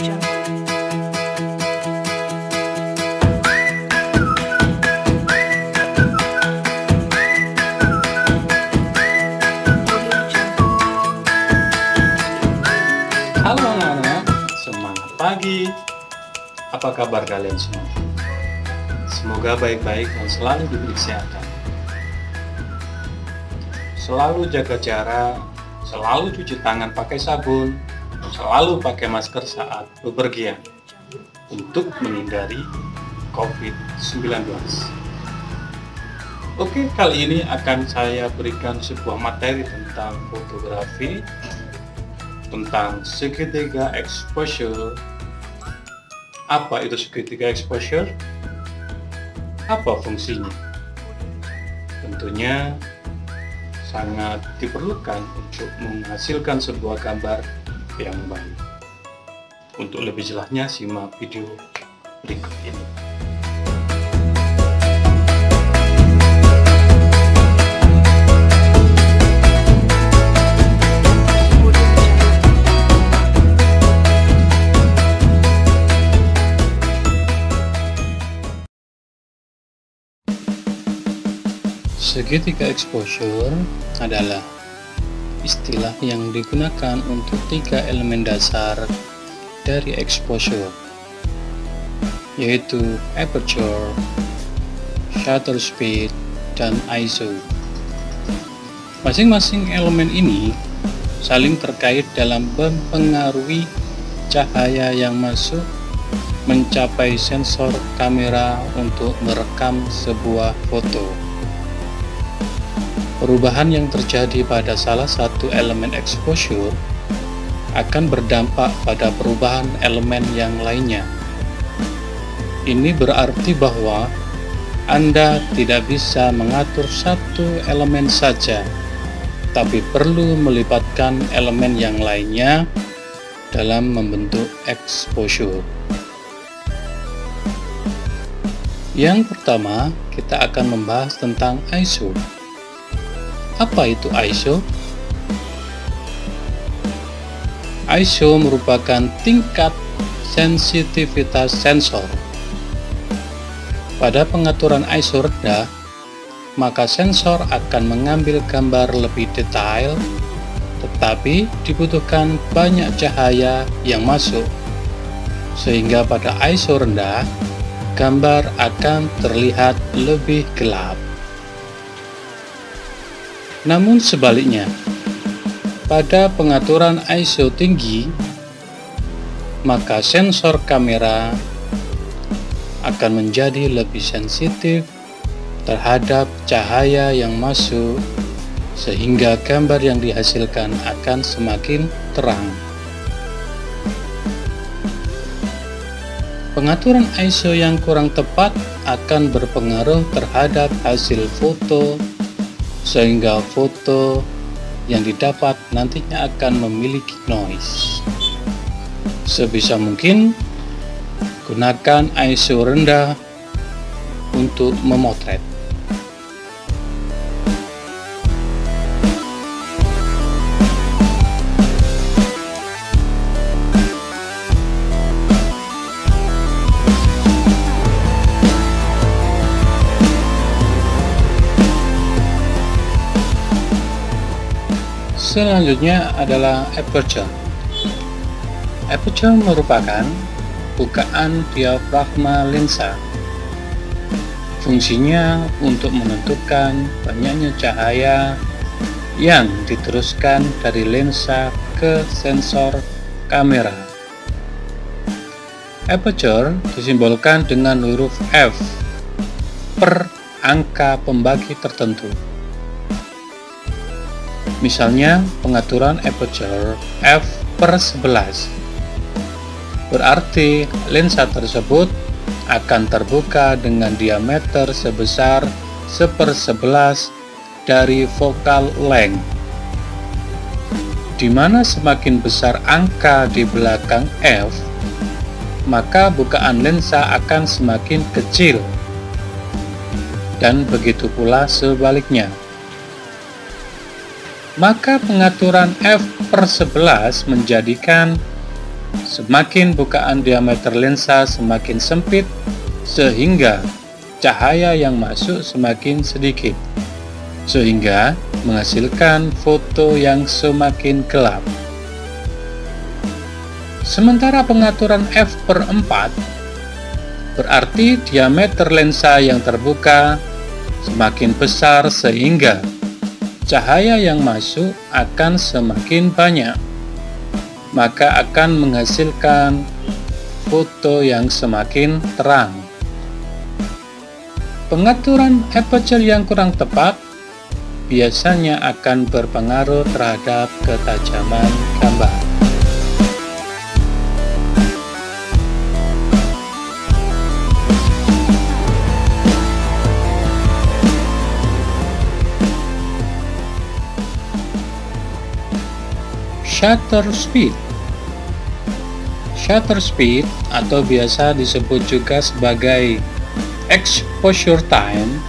Halo anak-anak, semangat pagi. Apa kabar kalian semua? Semoga baik-baik dan selalu diberi kesehatan. Selalu jaga jarak, selalu cuci tangan pakai sabun, selalu pakai masker saat bepergian untuk menghindari COVID-19. Oke, kali ini akan saya berikan sebuah materi tentang fotografi, tentang segitiga exposure. Apa itu segitiga exposure? Apa fungsinya? Tentunya sangat diperlukan untuk menghasilkan sebuah gambar yang baik. Untuk lebih jelasnya simak video berikut ini. Segitiga exposure adalah istilah yang digunakan untuk tiga elemen dasar dari exposure, yaitu aperture, shutter speed, dan ISO. Masing-masing elemen ini saling terkait dalam mempengaruhi cahaya yang masuk mencapai sensor kamera untuk merekam sebuah foto. Perubahan yang terjadi pada salah satu elemen exposure akan berdampak pada perubahan elemen yang lainnya. Ini berarti bahwa Anda tidak bisa mengatur satu elemen saja, tapi perlu melibatkan elemen yang lainnya dalam membentuk exposure. Yang pertama, kita akan membahas tentang ISO. Apa itu ISO? ISO merupakan tingkat sensitivitas sensor. Pada pengaturan ISO rendah, maka sensor akan mengambil gambar lebih detail, tetapi dibutuhkan banyak cahaya yang masuk, sehingga pada ISO rendah, gambar akan terlihat lebih gelap. Namun sebaliknya, pada pengaturan ISO tinggi, maka sensor kamera akan menjadi lebih sensitif terhadap cahaya yang masuk, sehingga gambar yang dihasilkan akan semakin terang. Pengaturan ISO yang kurang tepat akan berpengaruh terhadap hasil foto, sehingga foto yang didapat nantinya akan memiliki noise. Sebisa mungkin, gunakan ISO rendah untuk memotret. Selanjutnya adalah aperture. Aperture merupakan bukaan diafragma lensa. Fungsinya untuk menentukan banyaknya cahaya yang diteruskan dari lensa ke sensor kamera. Aperture disimbolkan dengan huruf F per angka pembagi tertentu. Misalnya, pengaturan aperture f/11 berarti lensa tersebut akan terbuka dengan diameter sebesar 1/11 dari focal length, di mana semakin besar angka di belakang f, maka bukaan lensa akan semakin kecil, dan begitu pula sebaliknya. Maka pengaturan f/11 menjadikan Semakin bukaan diameter lensa semakin sempit, sehingga cahaya yang masuk semakin sedikit, sehingga menghasilkan foto yang semakin gelap. Sementara pengaturan f/4 berarti diameter lensa yang terbuka semakin besar sehingga cahaya yang masuk akan semakin banyak, maka akan menghasilkan foto yang semakin terang. Pengaturan aperture yang kurang tepat biasanya akan berpengaruh terhadap ketajaman gambar. Shutter speed. Shutter speed atau biasa disebut juga sebagai exposure time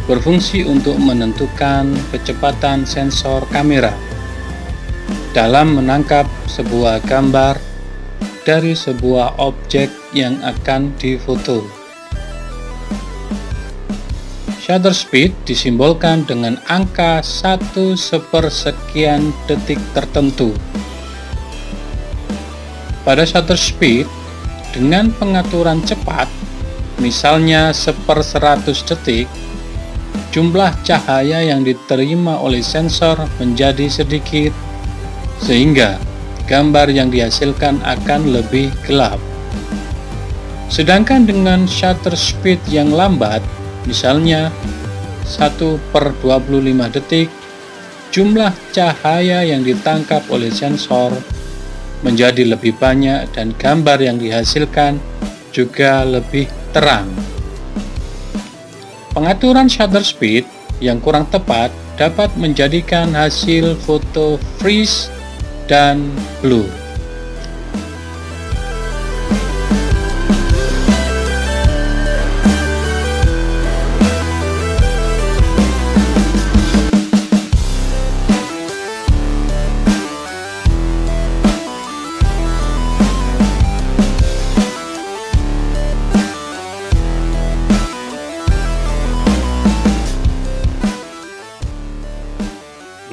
berfungsi untuk menentukan kecepatan sensor kamera dalam menangkap sebuah gambar dari sebuah objek yang akan difoto. Shutter speed disimbolkan dengan angka 1/sekian detik tertentu. Pada shutter speed, dengan pengaturan cepat, misalnya 1/100 detik, jumlah cahaya yang diterima oleh sensor menjadi sedikit, sehingga gambar yang dihasilkan akan lebih gelap. Sedangkan dengan shutter speed yang lambat, misalnya 1/25 detik, jumlah cahaya yang ditangkap oleh sensor menjadi lebih banyak dan gambar yang dihasilkan juga lebih terang. Pengaturan shutter speed yang kurang tepat dapat menjadikan hasil foto freeze dan blur.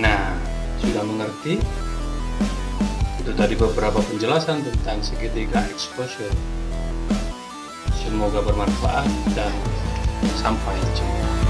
Nah, sudah mengerti? Itu tadi beberapa penjelasan tentang segitiga exposure. Semoga bermanfaat dan sampai jumpa.